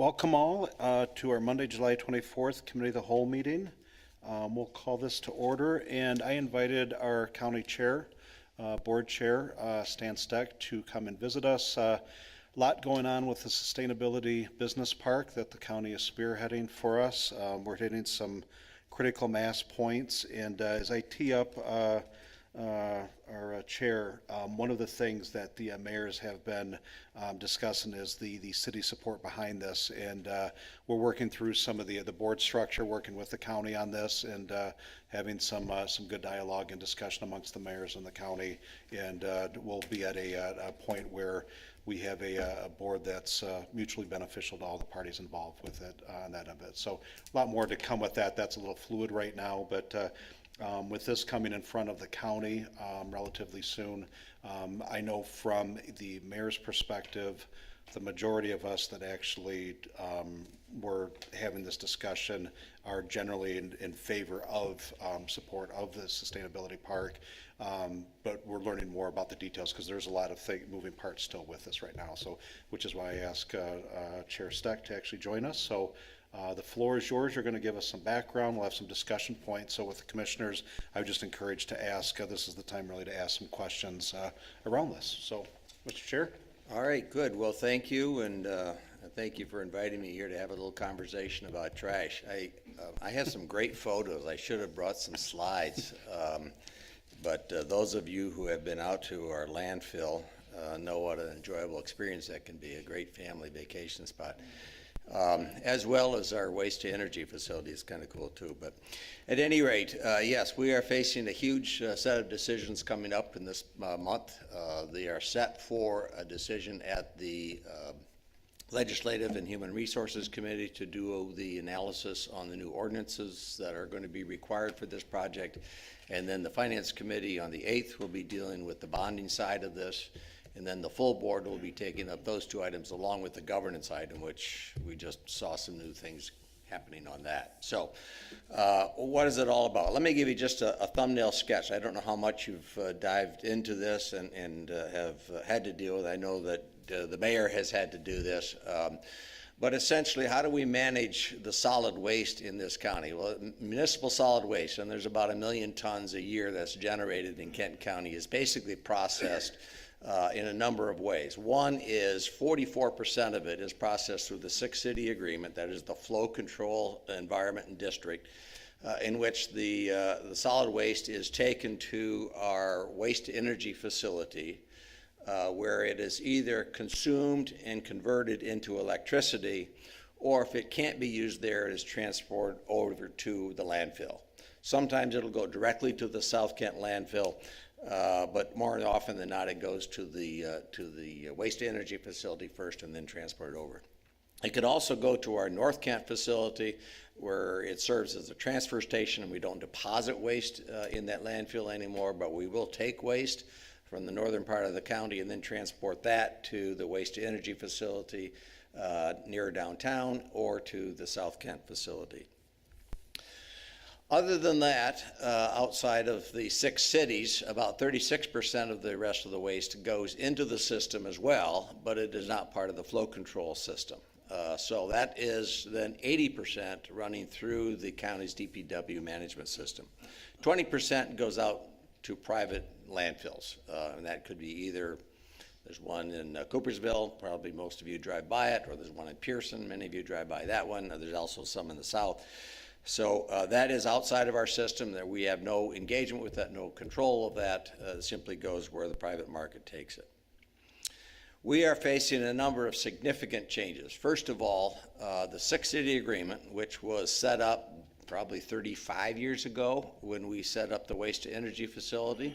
Welcome all to our Monday, July 24th Committee of the Whole meeting. We'll call this to order, and I invited our county chair, board chair, Stan Steck, to come and visit us. A lot going on with the Sustainability Business Park that the county is spearheading for us. We're hitting some critical mass points, and as I tee up our chair, one of the things that the mayors have been discussing is the city support behind this, and we're working through some of the board structure, working with the county on this, and having some good dialogue and discussion amongst the mayors in the county, and we'll be at a point where we have a board that's mutually beneficial to all the parties involved with it on that of it. So a lot more to come with that. That's a little fluid right now, but with this coming in front of the county relatively soon, I know from the mayor's perspective, the majority of us that actually were having this discussion are generally in favor of support of the sustainability park, but we're learning more about the details because there's a lot of moving parts still with this right now. So, which is why I asked Chair Steck to actually join us. So. The floor is yours. You're going to give us some background. We'll have some discussion points. So with the commissioners, I would just encourage to ask, this is the time really to ask some questions around this. So, Mr. Chair. All right, good. Well, thank you, and thank you for inviting me here to have a little conversation about trash. I have some great photos. I should have brought some slides, but those of you who have been out to our landfill know what an enjoyable experience that can be, a great family vacation spot. As well as our waste to energy facility is kind of cool too. But at any rate, yes, we are facing a huge set of decisions coming up in this month. They are set for a decision at the Legislative and Human Resources Committee to do the analysis on the new ordinances that are going to be required for this project. And then the Finance Committee on the 8th will be dealing with the bonding side of this. And then the full board will be taking up those two items along with the governance item, which we just saw some new things happening on that. So what is it all about? Let me give you just a thumbnail sketch. I don't know how much you've dived into this and have had to deal with. I know that the mayor has had to do this. But essentially, how do we manage the solid waste in this county? Well, municipal solid waste, and there's about 1 million tons a year that's generated in Kent County, is basically processed in a number of ways. One is 44% of it is processed through the 6-city agreement, that is the flow control environment and district, in which the solid waste is taken to our waste to energy facility, where it is either consumed and converted into electricity, or if it can't be used there, it is transported over to the landfill. Sometimes it'll go directly to the South Kent landfill, but more often than not, it goes to the waste to energy facility first and then transported over. It could also go to our North Kent facility, where it serves as a transfer station, and we don't deposit waste in that landfill anymore, but we will take waste from the northern part of the county and then transport that to the waste to energy facility near downtown or to the South Kent facility. Other than that, outside of the 6 cities, about 36% of the rest of the waste goes into the system as well, but it is not part of the flow control system. So that is then 80% running through the county's DPW management system. 20% goes out to private landfills, and that could be either, there's one in Coopersville, probably most of you drive by it, or there's one in Pearson, many of you drive by that one, there's also some in the south. So that is outside of our system, that we have no engagement with that, no control of that. It simply goes where the private market takes it. We are facing a number of significant changes. First of all, the 6-city agreement, which was set up probably 35 years ago when we set up the waste to energy facility.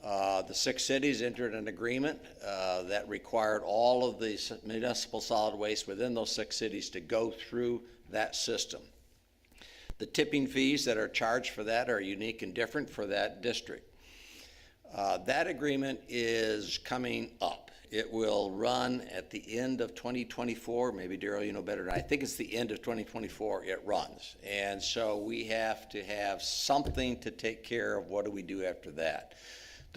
The 6 cities entered an agreement that required all of the municipal solid waste within those 6 cities to go through that system. The tipping fees that are charged for that are unique and different for that district. That agreement is coming up. It will run at the end of 2024. Maybe Daryl, you know better than I think it's the end of 2024 it runs. And so we have to have something to take care of what do we do after that.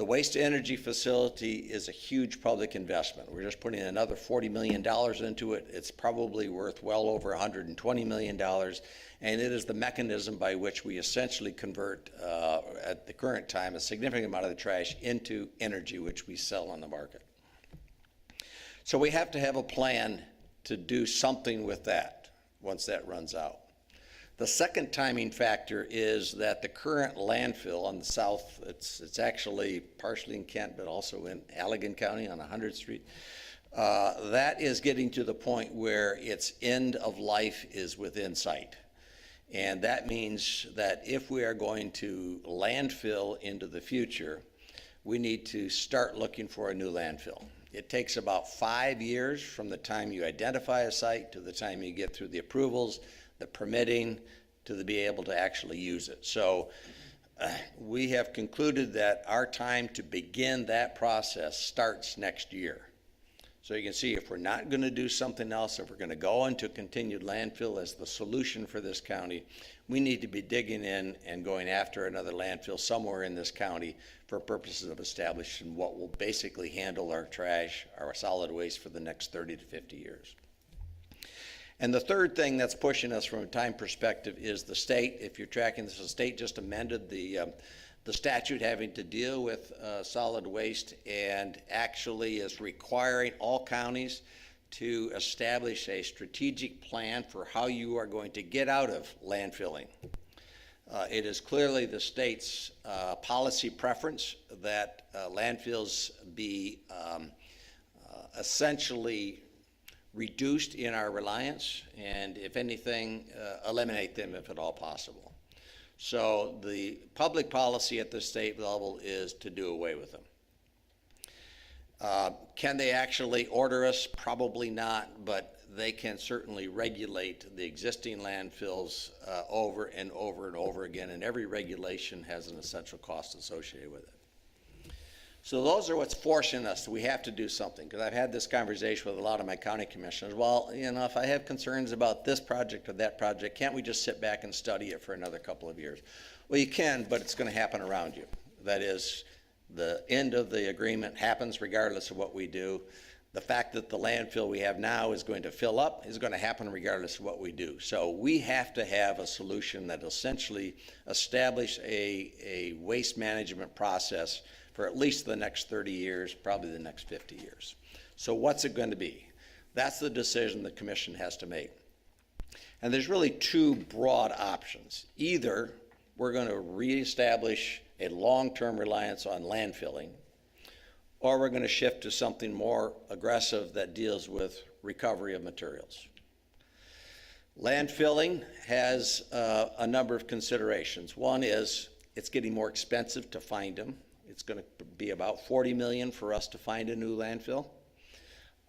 The waste-to-energy facility is a huge public investment. We're just putting another $40 million into it. It's probably worth well over $120 million, and it is the mechanism by which we essentially convert, at the current time, a significant amount of the trash into energy, which we sell on the market. So we have to have a plan to do something with that once that runs out. The second timing factor is that the current landfill on the south, it's actually partially in Kent, but also in Allegan County on 100th Street, that is getting to the point where its end of life is within sight. And that means that if we are going to landfill into the future, we need to start looking for a new landfill. It takes about 5 years from the time you identify a site to the time you get through the approvals, the permitting, to be able to actually use it. So we have concluded that our time to begin that process starts next year. So you can see if we're not going to do something else, if we're going to go into continued landfill as the solution for this county, we need to be digging in and going after another landfill somewhere in this county for purposes of establishing what will basically handle our trash, our solid waste for the next 30 to 50 years. And the third thing that's pushing us from a time perspective is the state. If you're tracking this, the state just amended the statute having to deal with solid waste and actually is requiring all counties to establish a strategic plan for how you are going to get out of landfilling. It is clearly the state's policy preference that landfills be essentially reduced in our reliance, and if anything, eliminate them if at all possible. So the public policy at the state level is to do away with them. Can they actually order us? Probably not, but they can certainly regulate the existing landfills over and over and over again, and every regulation has an essential cost associated with it. So those are what's forcing us. We have to do something, because I've had this conversation with a lot of my county commissioners. Well, you know, if I have concerns about this project or that project, can't we just sit back and study it for another couple of years? Well, you can, but it's going to happen around you. That is, the end of the agreement happens regardless of what we do. The fact that the landfill we have now is going to fill up is going to happen regardless of what we do. So we have to have a solution that essentially establish a waste management process for at least the next 30 years, probably the next 50 years. So what's it going to be? That's the decision the commission has to make. And there's really two broad options. Either we're going to reestablish a long-term reliance on landfilling, or we're going to shift to something more aggressive that deals with recovery of materials. Landfilling has a number of considerations. One is it's getting more expensive to find them. It's going to be about $40 million for us to find a new landfill.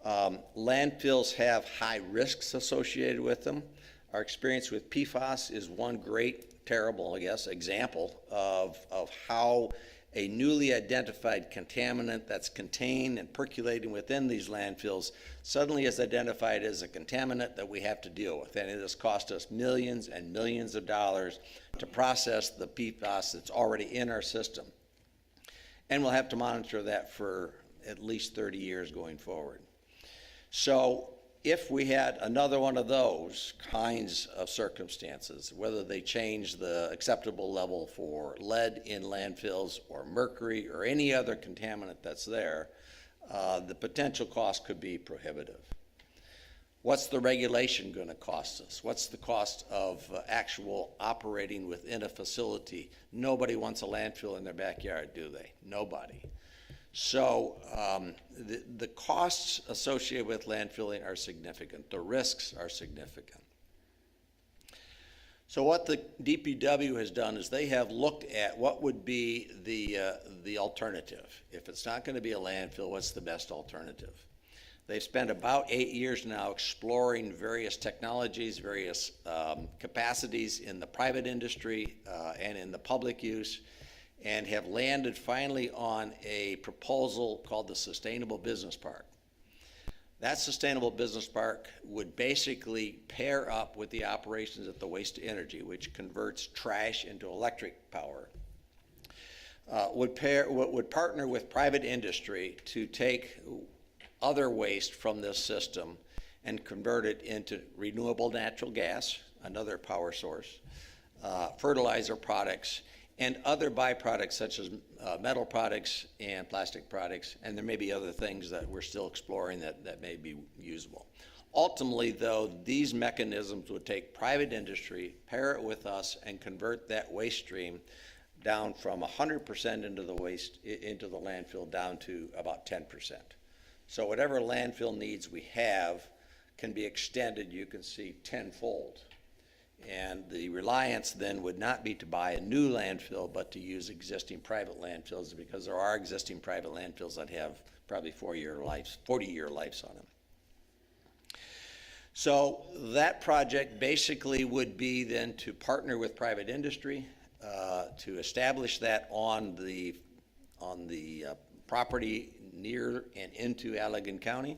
Landfills have high risks associated with them. Our experience with PFAS is one great, terrible, I guess, example of how a newly identified contaminant that's contained and percolating within these landfills suddenly is identified as a contaminant that we have to deal with. And it has cost us millions and millions of dollars to process the PFAS that's already in our system. And we'll have to monitor that for at least 30 years going forward. So if we had another one of those kinds of circumstances, whether they change the acceptable level for lead in landfills or mercury or any other contaminant that's there, the potential cost could be prohibitive. What's the regulation going to cost us? What's the cost of actual operating within a facility? Nobody wants a landfill in their backyard, do they? Nobody. So the costs associated with landfilling are significant. The risks are significant. So what the DPW has done is they have looked at what would be the alternative. If it's not going to be a landfill, what's the best alternative? They've spent about 8 years now exploring various technologies, various capacities in the private industry and in the public use, and have landed finally on a proposal called the Sustainable Business Park. That Sustainable Business Park would basically pair up with the operations at the waste to energy, which converts trash into electric power. would partner with private industry to take other waste from this system and convert it into renewable natural gas, another power source, fertilizer products, and other byproducts such as metal products and plastic products, and there may be other things that we're still exploring that may be usable. Ultimately, though, these mechanisms would take private industry, pair it with us, and convert that waste stream down from 100% into the landfill down to about 10%. So whatever landfill needs we have can be extended, you can see, tenfold. And the reliance then would not be to buy a new landfill, but to use existing private landfills, because there are existing private landfills that have probably 40-year lives on them. So that project basically would be then to partner with private industry to establish that on the property near and into Allegan County.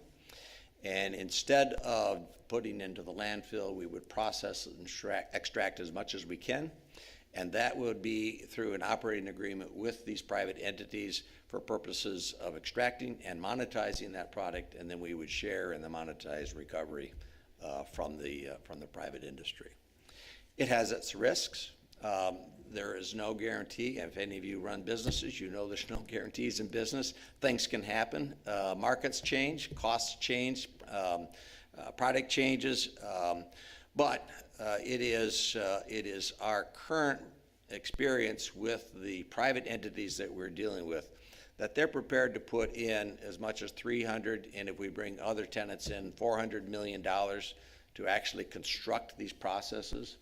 And instead of putting into the landfill, we would process and extract as much as we can. And that would be through an operating agreement with these private entities for purposes of extracting and monetizing that product. And then we would share in the monetized recovery from the private industry. It has its risks. There is no guarantee. If any of you run businesses, you know there's no guarantees in business. Things can happen. Markets change, costs change, product changes, but it is our current experience with the private entities that we're dealing with that they're prepared to put in as much as $300, and if we bring other tenants in, $400 million to actually construct these processes.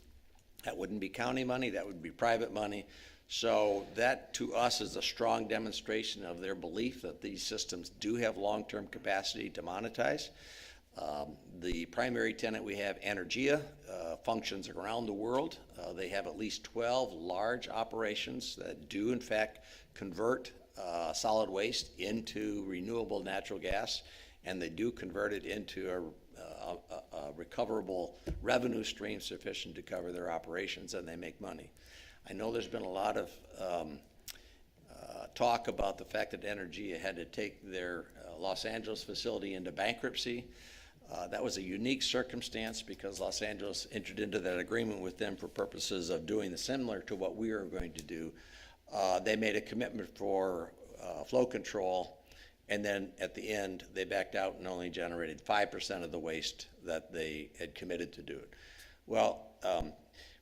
That wouldn't be county money, that would be private money. So that to us is a strong demonstration of their belief that these systems do have long-term capacity to monetize. The primary tenant we have, Energia, functions around the world. They have at least 12 large operations that do in fact convert solid waste into renewable natural gas, and they do convert it into a recoverable revenue stream sufficient to cover their operations, and they make money. I know there's been a lot of talk about the fact that Energia had to take their Los Angeles facility into bankruptcy. That was a unique circumstance because Los Angeles entered into that agreement with them for purposes of doing similar to what we are going to do. They made a commitment for flow control, and then at the end, they backed out and only generated 5% of the waste that they had committed to do it. Well,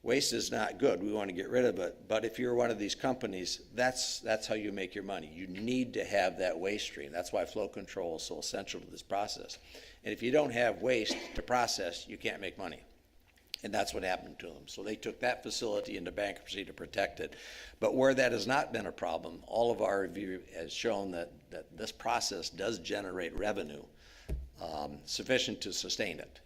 waste is not good. We want to get rid of it. But if you're one of these companies, that's how you make your money. You need to have that waste stream. That's why flow control is so essential to this process. And if you don't have waste to process, you can't make money. And that's what happened to them. So they took that facility into bankruptcy to protect it. But where that has not been a problem, all of our review has shown that this process does generate revenue sufficient to sustain it.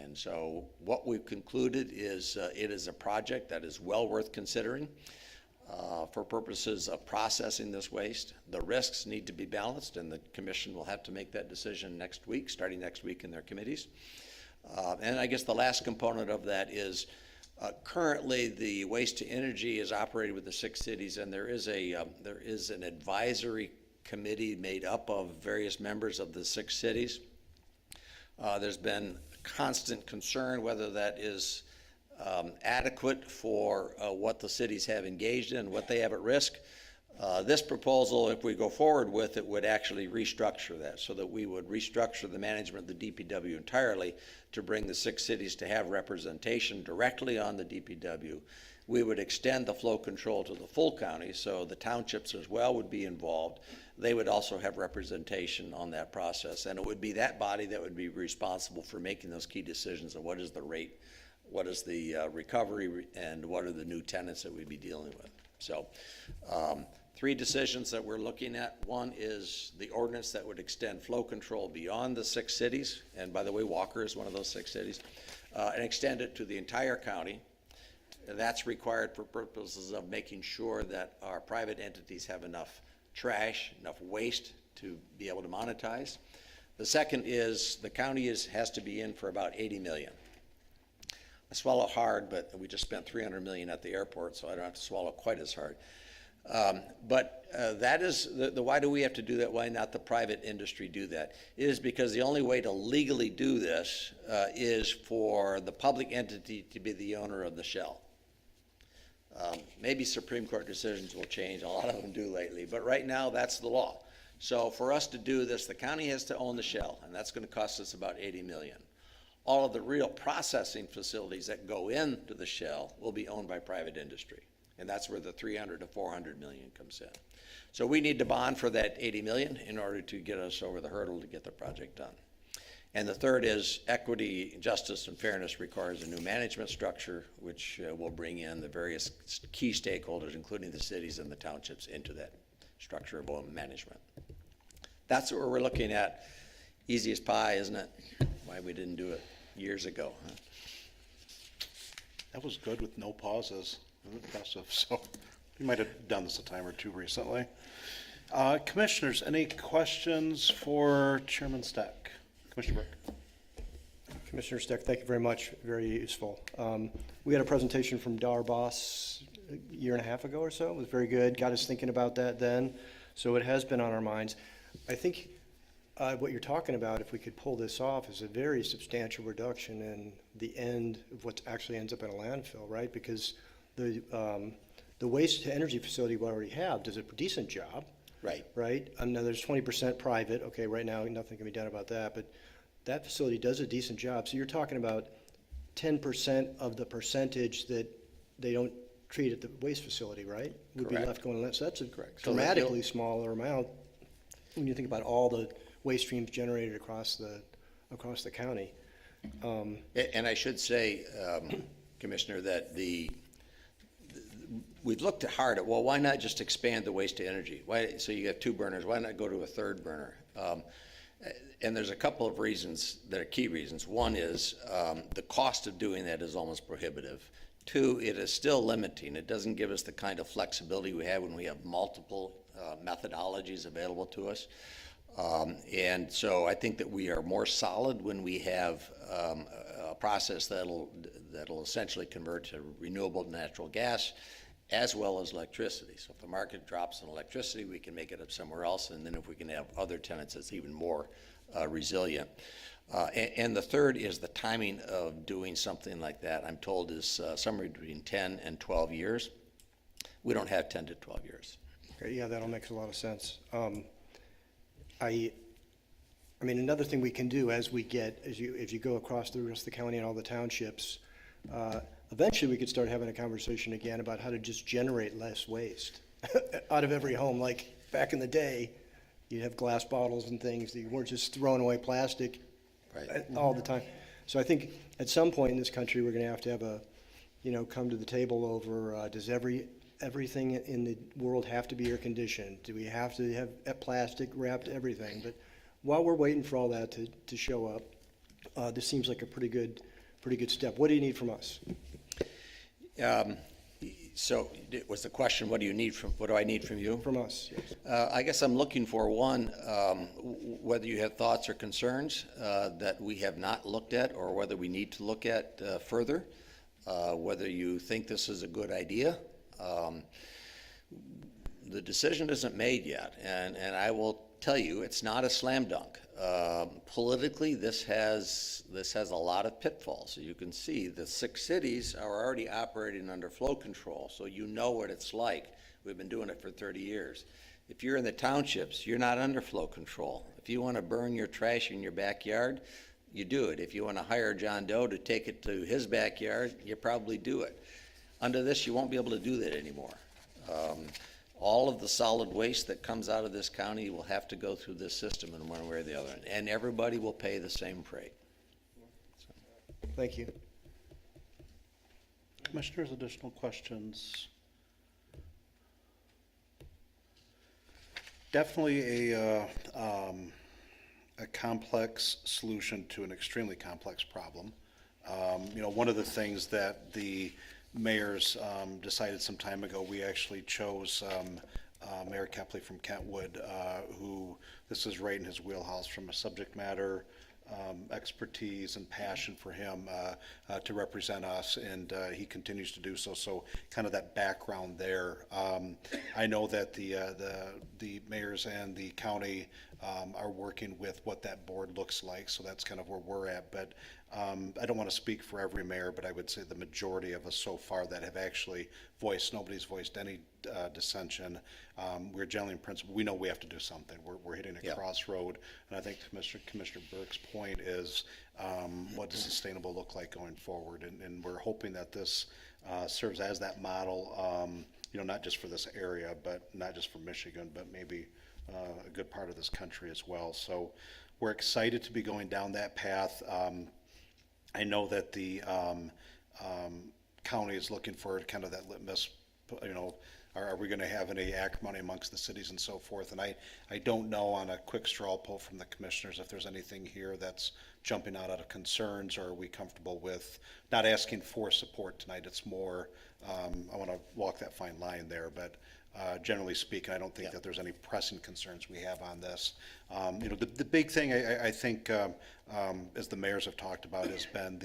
And so what we've concluded is it is a project that is well worth considering for purposes of processing this waste. The risks need to be balanced, and the commission will have to make that decision next week, starting next week in their committees. And I guess the last component of that is currently the waste to energy is operated with the 6 cities, and there is an advisory committee made up of various members of the 6 cities. There's been constant concern whether that is adequate for what the cities have engaged in, what they have at risk. This proposal, if we go forward with it, would actually restructure that so that we would restructure the management of the DPW entirely to bring the 6 cities to have representation directly on the DPW. We would extend the flow control to the full county, so the townships as well would be involved. They would also have representation on that process, and it would be that body that would be responsible for making those key decisions of what is the rate, what is the recovery, and what are the new tenants that we'd be dealing with. So 3 decisions that we're looking at. One is the ordinance that would extend flow control beyond the 6 cities, and by the way, Walker is one of those 6 cities, and extend it to the entire county. That's required for purposes of making sure that our private entities have enough trash, enough waste to be able to monetize. The second is the county has to be in for about 80 million. I swallow hard, but we just spent 300 million at the airport, so I don't have to swallow quite as hard. That is, why do we have to do that? Why not the private industry do that? It is because the only way to legally do this is for the public entity to be the owner of the shell. Maybe Supreme Court decisions will change, a lot of them do lately, but right now that's the law. So for us to do this, the county has to own the shell, and that's going to cost us about $80 million. All of the real processing facilities that go into the shell will be owned by private industry, and that's where the 300 to 400 million comes in. So we need to bond for that 80 million in order to get us over the hurdle to get the project done. And the third is equity, justice, and fairness requires a new management structure, which will bring in the various key stakeholders, including the cities and the townships, into that structure of own management. That's what we're looking at. Easy as pie, isn't it? Why we didn't do it years ago, huh? That was good with no pauses. Impressive. So you might have done this a time or two recently. Commissioners, any questions for Chairman Steck? Commissioner Burke. Commissioner Steck, thank you very much. Very useful. We had a presentation from Dar Boss a year and a half ago or so. It was very good. Got us thinking about that then. So it has been on our minds. I think what you're talking about, if we could pull this off, is a very substantial reduction in the end of what actually ends up in a landfill, right? Because the waste to energy facility we already have does a decent job. Right. Right? Now there's 20% private. Okay, right now nothing can be done about that, but that facility does a decent job. So you're talking about 10% of the percentage that they don't treat at the waste facility, right? Would be Correct. left going. So that's a Correct. dramatically smaller amount when you think about all the waste streams generated across the county. And I should say, Commissioner, that we've looked hard at, well, why not just expand the waste to energy? Why, so you have two burners, why not go to a third burner? And there's a couple of reasons that are key reasons. One is the cost of doing that is almost prohibitive. Two, it is still limiting. It doesn't give us the kind of flexibility we have when we have multiple methodologies available to us. And so I think that we are more solid when we have a process that'll essentially convert to renewable natural gas as well as electricity. So if the market drops in electricity, we can make it up somewhere else, and then if we can have other tenants, it's even more resilient. And the third is the timing of doing something like that, I'm told, is somewhere between 10 and 12 years. We don't have 10 to 12 years. Okay, yeah, that all makes a lot of sense. I mean, another thing we can do as you go across the rest of the county and all the townships, eventually we could start having a conversation again about how to just generate less waste out of every home. Like back in the day, you'd have glass bottles and things. You weren't just throwing away plastic all the time. So I think at some point in this country, we're going to have a, come to the table over, does everything in the world have to be air conditioned? Do we have to have plastic wrapped everything? But while we're waiting for all that to show up, this seems like a pretty good step. What do you need from us? So was the question, what do I need from you? From us, yes. I guess I'm looking for one, whether you have thoughts or concerns that we have not looked at, or whether we need to look at further, whether you think this is a good idea. The decision isn't made yet, and I will tell you, it's not a slam dunk. Politically, this has a lot of pitfalls. So you can see the 6 cities are already operating under flow control, so you know what it's like. We've been doing it for 30 years. If you're in the townships, you're not under flow control. If you want to burn your trash in your backyard, you do it. If you want to hire John Doe to take it to his backyard, you probably do it. Under this, you won't be able to do that anymore. All of the solid waste that comes out of this county will have to go through this system in one way or the other, and everybody will pay the same freight. Thank you. Commissioners, additional questions? Definitely a complex solution to an extremely complex problem. One of the things that the mayors decided some time ago, we actually chose Mayor Kepley from Kentwood, who this is right in his wheelhouse from a subject matter expertise and passion for him to represent us, and he continues to do so. So kind of that background there. I know that the mayors and the county are working with what that board looks like, so that's kind of where we're at. But I don't want to speak for every mayor, but I would say the majority of us so far that have actually voiced, nobody's voiced any dissension. We're generally in principle, we know we have to do something. We're hitting a crossroad, and I think Commissioner Burke's point is what does sustainable look like going forward? And we're hoping that this serves as that model, not just for this area, but not just for Michigan, but maybe a good part of this country as well. So we're excited to be going down that path. I know that the county is looking for kind of that litmus, are we going to have any acrimony amongst the cities and so forth? And I don't know on a quick straw poll from the commissioners if there's anything here that's jumping out of concerns, or are we comfortable with not asking for support tonight? It's more, I want to walk that fine line there, but generally speaking, I don't think that there's any pressing concerns we have on this. The big thing I think, as the mayors have talked about, has been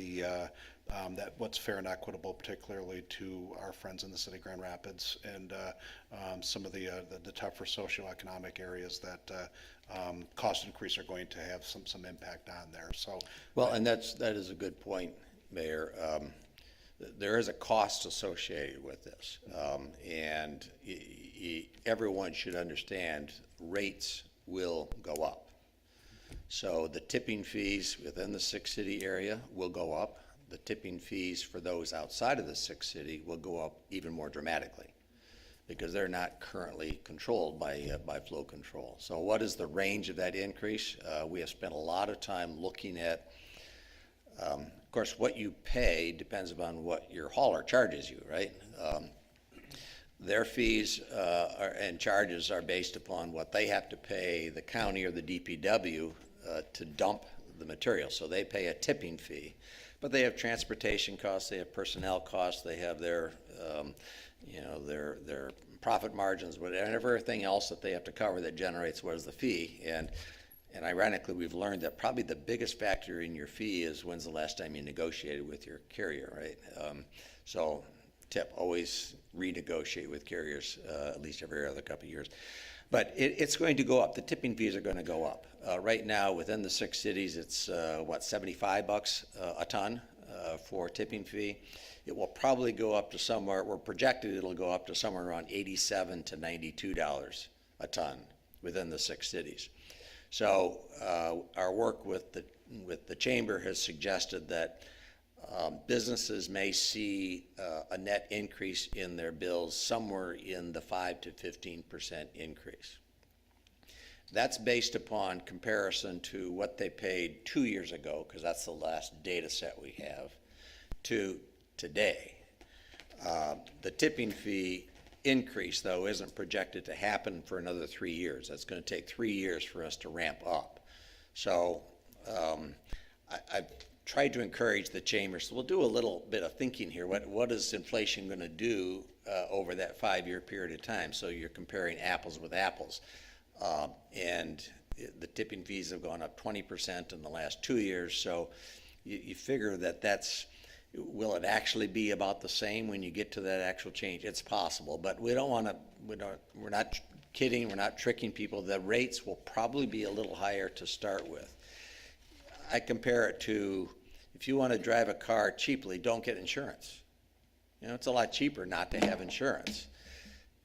that what's fair and equitable, particularly to our friends in the city of Grand Rapids and some of the tougher socioeconomic areas that cost increase are going to have some impact on there. So, well, and that is a good point, Mayor. There is a cost associated with this, and everyone should understand rates will go up. So the tipping fees within the six-city area will go up. The tipping fees for those outside of the six-city will go up even more dramatically because they're not currently controlled by flow control. So what is the range of that increase? We have spent a lot of time looking at, of course, what you pay depends upon what your hauler charges you, right? Their fees and charges are based upon what they have to pay the county or the DPW to dump the material. So they pay a tipping fee, but they have transportation costs, they have personnel costs, they have their profit margins, whatever, everything else that they have to cover that generates what is the fee. And ironically, we've learned that probably the biggest factor in your fee is when's the last time you negotiated with your carrier, right? So tip, always renegotiate with carriers at least every other couple of years. But it's going to go up. The tipping fees are going to go up. Right now, within the six cities, it's $75 a ton for tipping fee. It will probably go up to somewhere, we're projected it'll go up to somewhere around $87 to $92 a ton within the six cities. So our work with the chamber has suggested that businesses may see a net increase in their bills somewhere in the 5 to 15% increase. That's based upon comparison to what they paid 2 years ago, because that's the last data set we have, to today. The tipping fee increase, though, isn't projected to happen for another 3 years. That's going to take 3 years for us to ramp up. So I've tried to encourage the chamber, so we'll do a little bit of thinking here. What is inflation going to do over that 5-year period of time? So you're comparing apples with apples. And the tipping fees have gone up 20% in the last 2 years. So you figure will it actually be about the same when you get to that actual change? It's possible, but we don't want to, we're not kidding, we're not tricking people. The rates will probably be a little higher to start with. I compare it to, if you want to drive a car cheaply, don't get insurance. It's a lot cheaper not to have insurance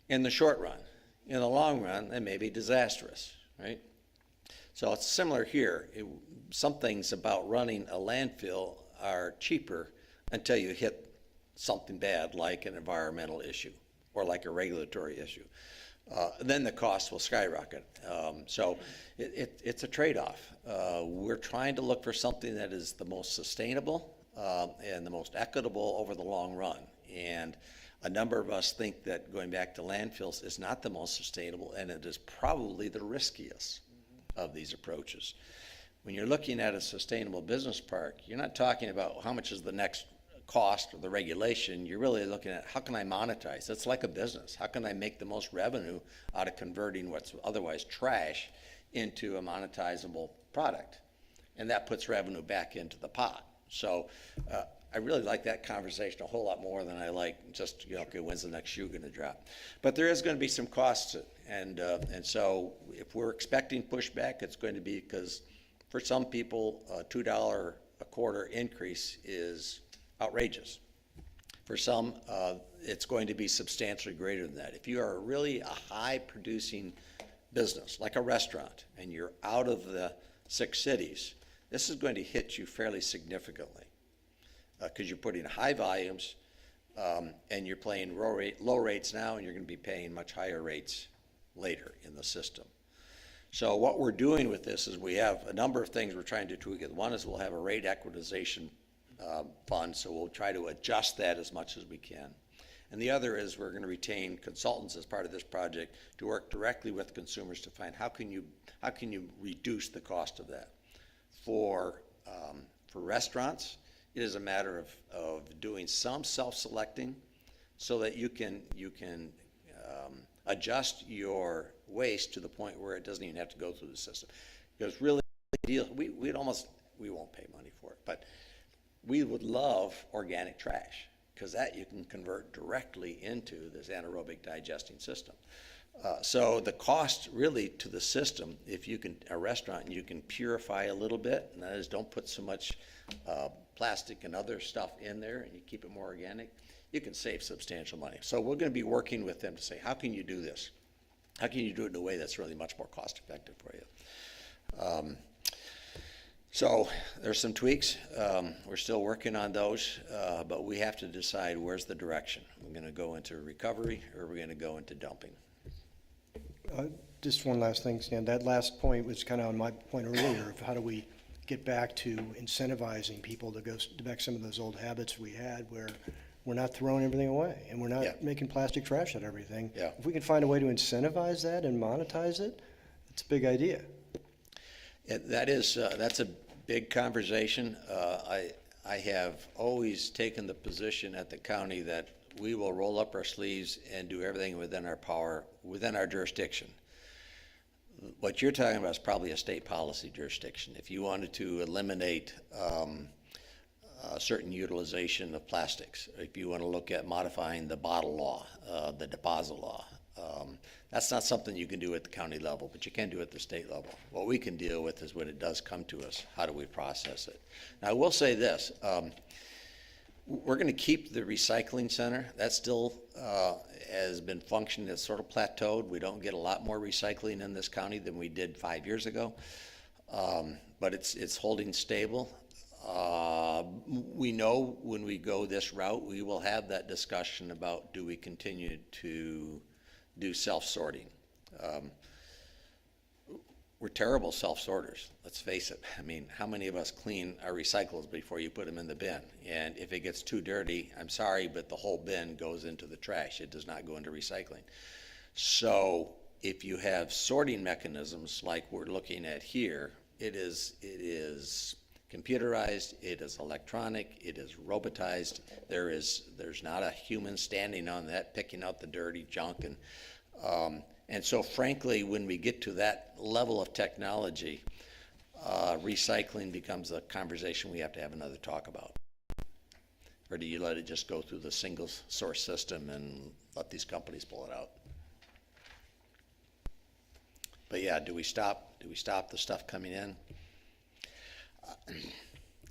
in the short run. In the long run, it may be disastrous, right? So it's similar here. Some things about running a landfill are cheaper until you hit something bad like an environmental issue or like a regulatory issue. Then the cost will skyrocket. So it's a trade-off. We're trying to look for something that is the most sustainable and the most equitable over the long run. And a number of us think that going back to landfills is not the most sustainable, and it is probably the riskiest of these approaches. When you're looking at a sustainable business park, you're not talking about how much is the next cost or the regulation. You're really looking at how can I monetize? It's like a business. How can I make the most revenue out of converting what's otherwise trash into a monetizable product? and that puts revenue back into the pot. So I really like that conversation a whole lot more than I like just, okay, when's the next shoe going to drop? But there is going to be some costs, and so if we're expecting pushback, it's going to be because for some people, a $2 a quarter increase is outrageous. For some, it's going to be substantially greater than that. If you are really a high-producing business, like a restaurant, and you're out of the 6 cities, this is going to hit you fairly significantly because you're putting high volumes and you're paying low rates now, and you're going to be paying much higher rates later in the system. So what we're doing with this is we have a number of things we're trying to tweak. One is we'll have a rate equitization fund, so we'll try to adjust that as much as we can. And the other is we're going to retain consultants as part of this project to work directly with consumers to find how can you reduce the cost of that. For restaurants, it is a matter of doing some self-selecting so that you can adjust your waste to the point where it doesn't even have to go through the system. Because really, we won't pay money for it, but we would love organic trash because that you can convert directly into this anaerobic digesting system. So the cost really to the system, if you can, a restaurant, you can purify a little bit, and that is don't put so much plastic and other stuff in there, and you keep it more organic, you can save substantial money. So we're going to be working with them to say, how can you do this? How can you do it in a way that's really much more cost effective for you? So there's some tweaks. We're still working on those, but we have to decide where's the direction. We're going to go into recovery, or we're going to go into dumping. Just one last thing, Stan. That last point was kind of on my point earlier of how do we get back to incentivizing people to go back some of those old habits we had where we're not throwing everything away and we're not making plastic trash out of everything. Yeah. If we can find a way to incentivize that and monetize it, it's a big idea. That's a big conversation. I have always taken the position at the county that we will roll up our sleeves and do everything within our power, within our jurisdiction. What you're talking about is probably a state policy jurisdiction. If you wanted to eliminate certain utilization of plastics, if you want to look at modifying the bottle law, the deposit law, that's not something you can do at the county level, but you can do it at the state level. What we can deal with is when it does come to us, how do we process it? Now, I will say this. We're going to keep the recycling center. That still has been functioning. It's sort of plateaued. We don't get a lot more recycling in this county than we did 5 years ago, but it's holding stable. We know when we go this route, we will have that discussion about do we continue to do self-sorting. We're terrible self-sorters, let's face it. I mean, how many of us clean our recyclables before you put them in the bin? And if it gets too dirty, I'm sorry, but the whole bin goes into the trash. It does not go into recycling. So if you have sorting mechanisms like we're looking at here, it is computerized, it is electronic, it is robotized. There's not a human standing on that picking out the dirty junk. And so frankly, when we get to that level of technology, recycling becomes a conversation we have to have another talk about. Or do you let it just go through the single source system and let these companies pull it out? But yeah, do we stop the stuff coming in?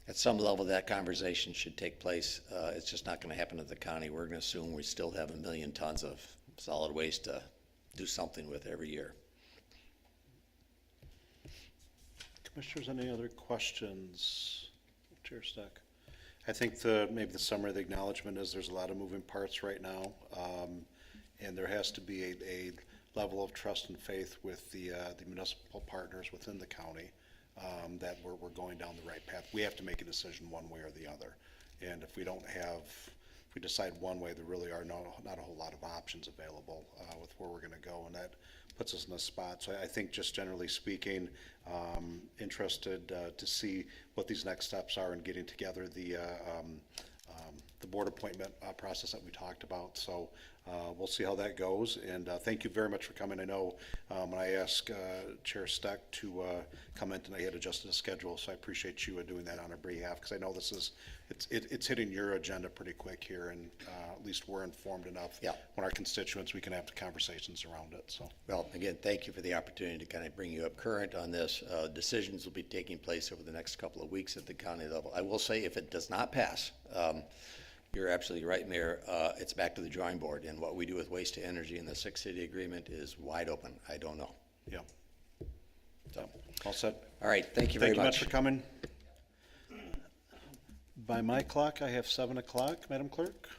At some level, that conversation should take place. It's just not going to happen at the county. We're going to assume we still have 1 million tons of solid waste to do something with every year. Commissioners, any other questions? Chair Stuck. I think maybe the summary of the acknowledgement is there's a lot of moving parts right now, and there has to be a level of trust and faith with the municipal partners within the county that we're going down the right path. We have to make a decision one way or the other, and if we decide one way, there really are not a whole lot of options available with where we're going to go, and that puts us in a spot. So I think just generally speaking, interested to see what these next steps are in getting together the board appointment process that we talked about. So we'll see how that goes. And thank you very much for coming. I know when I asked Chair Steck to come in tonight, he had adjusted his schedule, so I appreciate you doing that on our behalf, because I know this is, it's hitting your agenda pretty quick here, and at least we're informed enough. Yeah. When our constituents, we can have the conversations around it, so. Well, again, thank you for the opportunity to kind of bring you up current on this. Decisions will be taking place over the next couple of weeks at the county level. I will say, if it does not pass, you're absolutely right, Mayor. It's back to the drawing board, and what we do with waste to energy and the six-city agreement is wide open. I don't know. Yeah. So, All set. all right, thank you very Thank you much much. for coming. By my clock, I have 7 o'clock, Madam Clerk.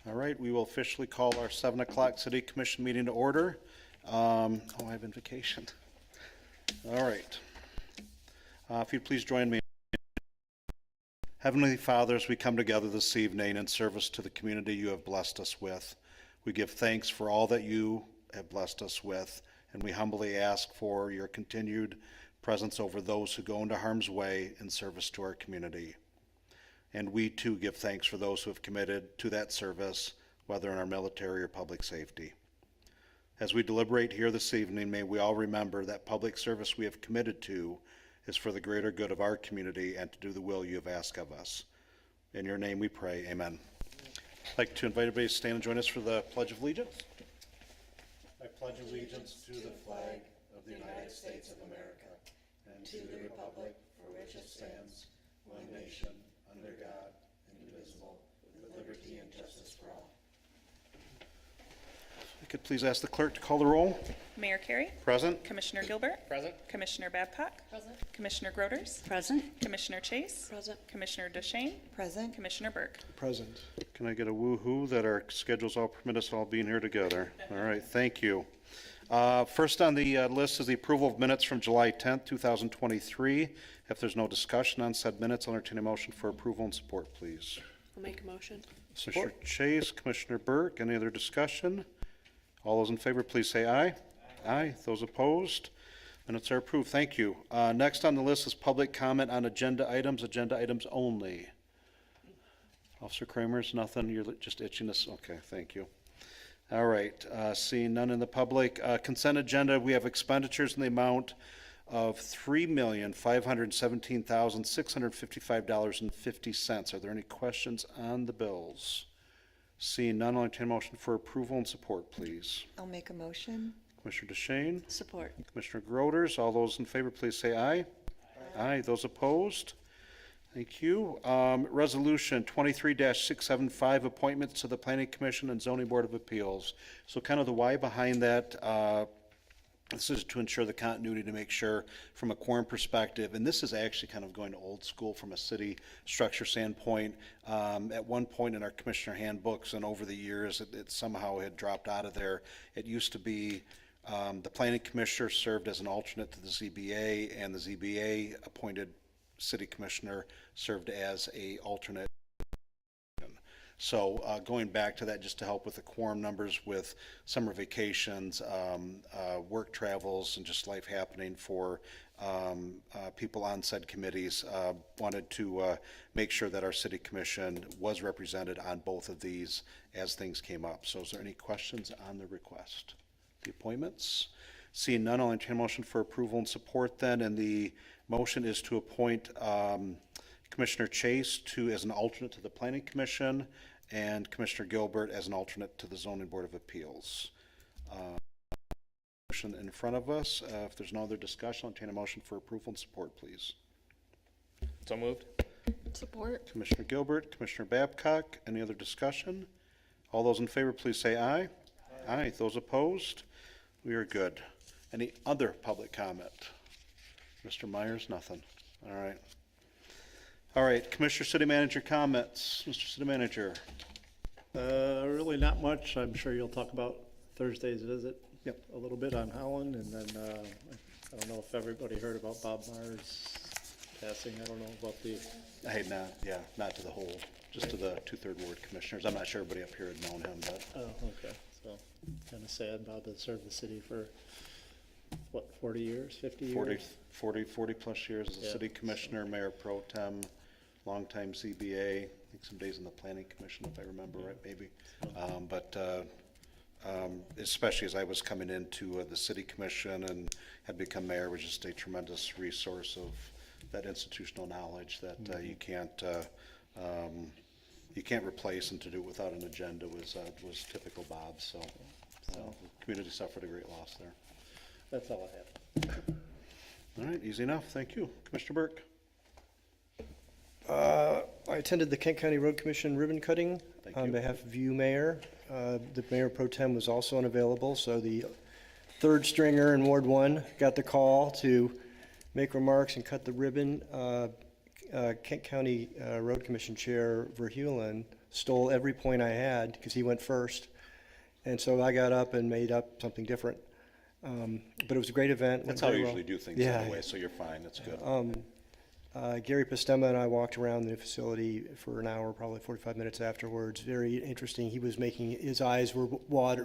All right, we will officially call our 7 o'clock City Commission meeting to order. Oh, I have invocation. All right. If you'd please join me. Heavenly Father, as we come together this evening in service to the community you have blessed us with, we give thanks for all that you have blessed us with, and we humbly ask for your continued presence over those who go into harm's way in service to our community. And we too give thanks for those who have committed to that service, whether in our military or public safety. As we deliberate here this evening, may we all remember that public service we have committed to is for the greater good of our community and to do the will you have asked of us. In your name we pray, amen. I'd like to invite everybody to stand and join us for the Pledge of Allegiance. I pledge allegiance to the flag of the United States of America and to the republic for which it stands, one nation, under God, indivisible, with liberty and justice for all. If I could please ask the clerk to call the roll. Mayor Carey. Present. Commissioner Gilbert. Present. Commissioner Babcock. Present. Commissioner Groders. Present. Commissioner Chase. Present. Commissioner DeShane. Present. Commissioner Burke. Present. Can I get a woo-hoo that our schedules all permit us all being here together? All right, thank you. First on the list is the approval of minutes from July 10th, 2023. If there's no discussion on said minutes, I'll entertain a motion for approval and support, please. I'll make a motion. Commissioner Chase, Commissioner Burke, any other discussion? All those in favor, please say aye. Aye. Those opposed? Minutes are approved. Thank you. Next on the list is public comment on agenda items only. Officer Kramer's nothing, you're just itching us, okay, thank you. All right, seeing none in the public. Consent agenda, we have expenditures in the amount of $3,517,655.50. Are there any questions on the bills? Seeing none, I'll entertain a motion for approval and support, please. I'll make a motion. Commissioner DeShane, Support. Commissioner Groders, all those in favor, please say aye. Aye. Those opposed? Thank you. Resolution 23-675, appointments to the Planning Commission and Zoning Board of Appeals. So kind of the why behind that, this is to ensure the continuity, to make sure from a quorum perspective, and this is actually kind of going to old school from a city structure standpoint. At one point in our commissioner handbooks and over the years, it somehow had dropped out of there. It used to be the planning commissioner served as an alternate to the ZBA, and the ZBA appointed city commissioner served as a alternate. So going back to that, just to help with the quorum numbers with summer vacations, work travels, and just life happening for people on said committees, wanted to make sure that our city commission was represented on both of these as things came up. So is there any questions on the request? The appointments? Seeing none, I'll entertain a motion for approval and support then, and the motion is to appoint Commissioner Chase as an alternate to the Planning Commission and Commissioner Gilbert as an alternate to the Zoning Board of Appeals. Motion in front of us. If there's no other discussion, I'll entertain a motion for approval and support, please. So moved. Support. Commissioner Gilbert, Commissioner Babcock, any other discussion? All those in favor, please say aye. Aye. Those opposed? We are good. Any other public comment? Mr. Myers, nothing. All right. All right, Commissioner City Manager comments. Mr. City Manager. Really not much. I'm sure you'll talk about Thursday's visit. Yep. A little bit on Howland, and then, I don't know if everybody heard about Bob Myers passing. I don't know about the, Hey, not to the whole, just to the 2/3 Ward Commissioners. I'm not sure everybody up here had known him, but okay, so kind of sad. Bob had served the city for, what, 40 years, 50 years? 40 plus years as a Yeah, city commissioner, mayor pro tem, longtime ZBA, I think some days in the planning commission, if I remember right, maybe. But especially as I was coming into the city commission and had become mayor, was just a tremendous resource of that institutional knowledge that you can't replace, and to do it without an agenda was typical Bob. So the community suffered a great loss there. That's all I have. All right, easy enough. Thank you. Commissioner Burke. I attended the Kent County Road Commission ribbon cutting Thank on you. behalf of you, Mayor. The Mayor Pro Tem was also unavailable, so the third stringer in Ward 1 got the call to make remarks and cut the ribbon. Kent County Road Commission Chair Verheulen stole every point I had because he went first. And so I got up and made up something different. But it was a great event. That's went how I very well. usually do things Yeah, anyway, so you're fine. That's good. Gary Pastema and I walked around the facility for an hour, probably 45 minutes afterwards. Very interesting. He was making, his eyes were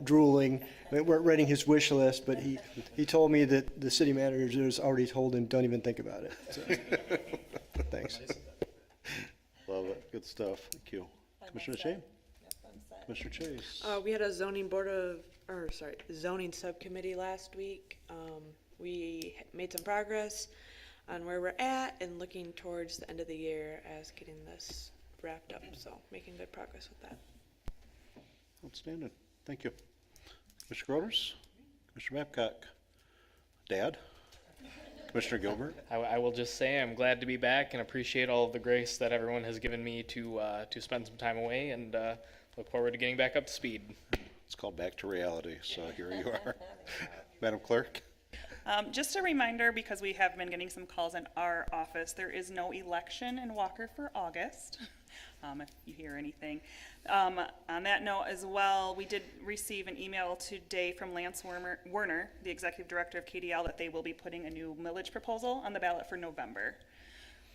drooling. We weren't writing his wish list, but he told me that the city manager has already told him, don't even think about it. So, thanks. Love it. Good stuff. Thank you. Commissioner Shane? Commissioner Chase? We had a zoning subcommittee last week. We made some progress on where we're at and looking towards the end of the year as getting this wrapped up, so making good progress with that. Outstanding. Thank you. Commissioner Groders? Commissioner Babcock? Dad? Commissioner Gilbert? I will just say I'm glad to be back and appreciate all of the grace that everyone has given me to spend some time away, and look forward to getting back up to speed. It's called back to reality, so here you are. Madam Clerk? Just a reminder, because we have been getting some calls in our office, there is no election in Walker for August, if you hear anything. On that note as well, we did receive an email today from Lance Werner, the Executive Director of KDL, that they will be putting a new millage proposal on the ballot for November.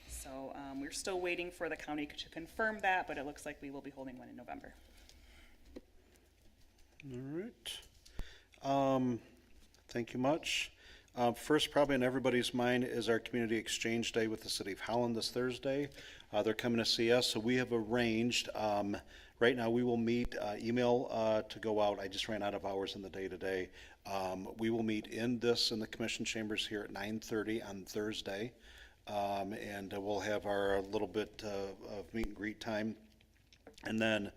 So we're still waiting for the county to confirm that, but it looks like we will be holding one in November. All right. Thank you much. First, probably on everybody's mind is our Community Exchange Day with the City of Holland this Thursday. They're coming to see us, so we have arranged, right now we will meet, email to go out. I just ran out of hours in the day today. We will meet in the commission chambers here at 9:30 on Thursday. And we'll have our little bit of meet and greet time. And then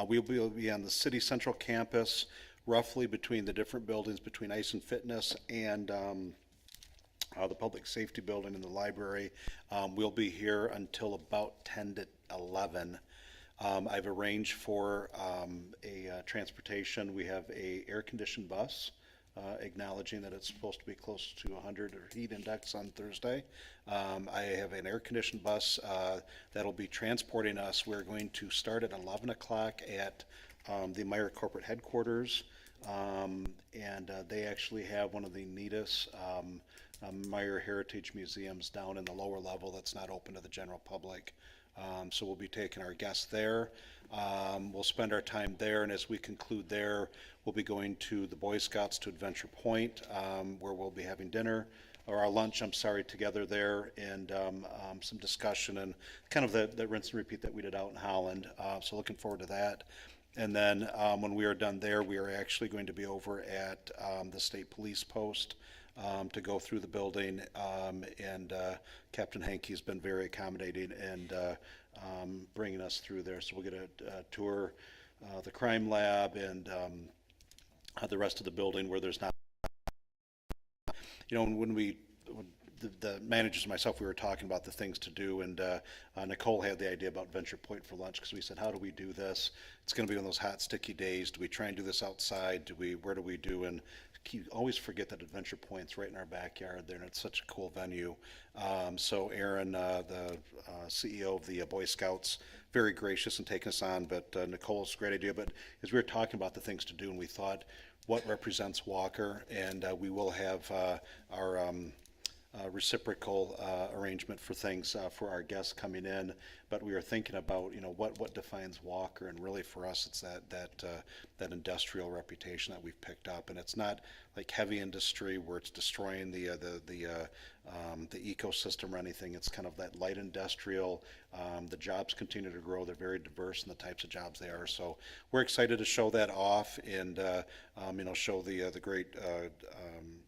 we'll be on the City Central Campus, roughly between the different buildings, between Ice and Fitness and the Public Safety Building and the library. We'll be here until about 10 to 11. I've arranged for a transportation. We have a air-conditioned bus, acknowledging that it's supposed to be close to 100 or heat index on Thursday. I have an air-conditioned bus that'll be transporting us. We're going to start at 11 o'clock at the Meyer Corporate Headquarters, and they actually have one of the neatest Meyer Heritage Museums down in the lower level that's not open to the general public. So we'll be taking our guests there. We'll spend our time there, and as we conclude there, we'll be going to the Boy Scouts to Adventure Point, where we'll be having dinner, or our lunch, together there, and some discussion and kind of the rinse and repeat that we did out in Holland. So looking forward to that. And then when we are done there, we are actually going to be over at the State Police Post to go through the building, and Captain Hankey's been very accommodating and bringing us through there. So we'll get a tour the crime lab and the rest of the building where there's not, when the managers and myself, we were talking about the things to do, and Nicole had the idea about Venture Point for lunch, because we said, how do we do this? It's going to be one of those hot, sticky days. Do we try and do this outside? Where do we do? And you always forget that Adventure Point's right in our backyard there, and it's such a cool venue. So Aaron, the CEO of the Boy Scouts, very gracious in taking us on, but Nicole's a great idea. But as we were talking about the things to do, and we thought, what represents Walker? And we will have our reciprocal arrangement for things for our guests coming in, but we are thinking about, what defines Walker, and really for us, it's that industrial reputation that we've picked up, and it's not like heavy industry where it's destroying the ecosystem or anything. It's kind of that light industrial. The jobs continue to grow. They're very diverse in the types of jobs they are. So we're excited to show that off and show the great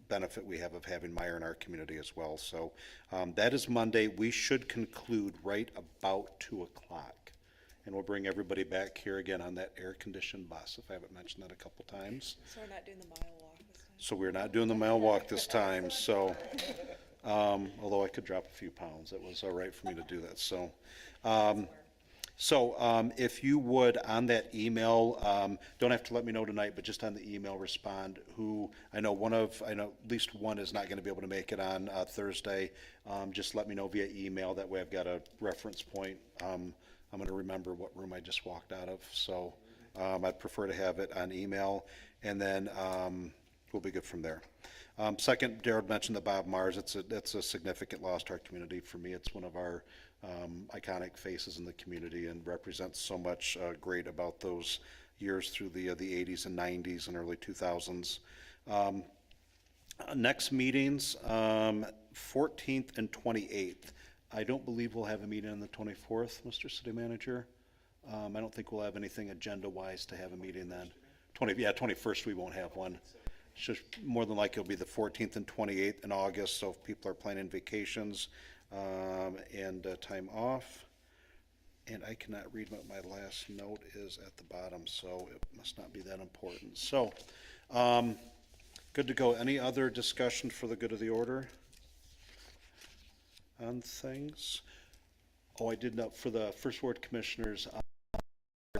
benefit we have of having Meyer in our community as well. So that is Monday. We should conclude right about 2 o'clock. And we'll bring everybody back here again on that air-conditioned bus, if I haven't mentioned that a couple times. So we're not doing the mile walk this time? So we're not doing the mile walk this time, so, although I could drop a few pounds, it was all right for me to do that, so. If you would, on that email, don't have to let me know tonight, but just on the email, respond who, I know at least one is not gonna be able to make it on, Thursday. Just let me know via email, that way I've got a reference point. I'm gonna remember what room I just walked out of, so, I'd prefer to have it on email, and then, we'll be good from there. Second, Darrell mentioned the Bob Mars. It's a significant loss to our community. For me, it's one of our iconic faces in the community and represents so much great about those years through the 80s and 90s and early 2000s. Next meetings, 14th and 28th. I don't believe we'll have a meeting on the 24th, Mr. City Manager. I don't think we'll have anything agenda-wise to have a meeting then. 21st we won't have one. It's just more than likely it'll be the 14th and 28th in August, so if people are planning vacations and time off. And I cannot read what my last note is at the bottom, so it must not be that important. So, good to go. Any other discussion for the good of the order on things? Oh, I did note for the First Ward Commissioners,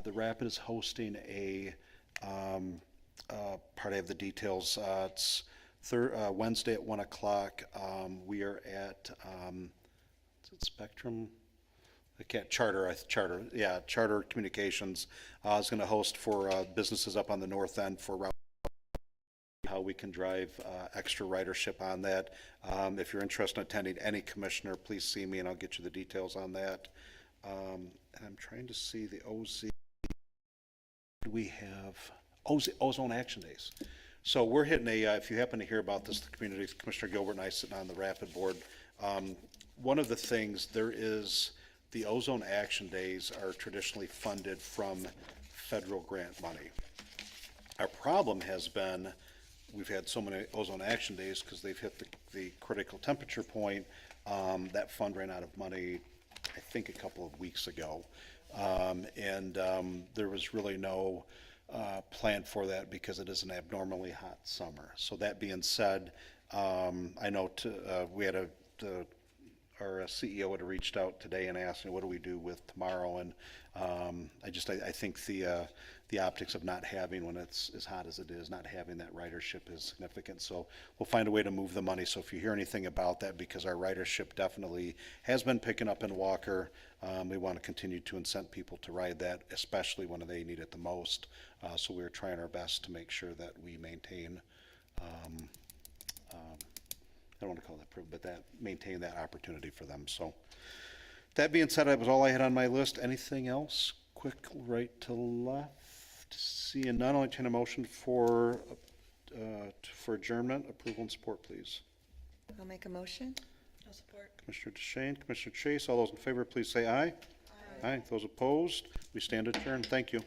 the Rapid is hosting a part I have the details. It's Wednesday at 1 o'clock. We are at is it Spectrum? I can't Charter Communications is going to host for businesses up on the north end for how we can drive extra ridership on that. If you're interested in attending, any commissioner, please see me and I'll get you the details on that. I'm trying to see the OZ. We have Ozone Action Days. So we're hitting if you happen to hear about this, the community, Commissioner Gilbert and I sitting on the Rapid Board. One of the things the Ozone Action Days are traditionally funded from federal grant money. Our problem has been we've had so many Ozone Action Days because they've hit the critical temperature point. That fund ran out of money, I think, a couple of weeks ago. There was really no plan for that because it is an abnormally hot summer. So that being said, I know we had our CEO had reached out today and asked me, what do we do with tomorrow? And I think the optics of not having, when it's as hot as it is, not having that ridership is significant. So we'll find a way to move the money. So if you hear anything about that, because our ridership definitely has been picking up in Walker, we want to continue to incent people to ride that, especially when they need it the most. So we're trying our best to make sure that we maintain I don't want to call that privilege, but maintain that opportunity for them. So that being said, that was all I had on my list. Anything else? Quick right to left. Seeing none, I'll entertain a motion for adjournment. Approval and support, please. I'll make a motion. No support. Commissioner DeShane, Commissioner Chase, all those in favor, please say aye. Aye. Those opposed, we stand adjourned. Thank you.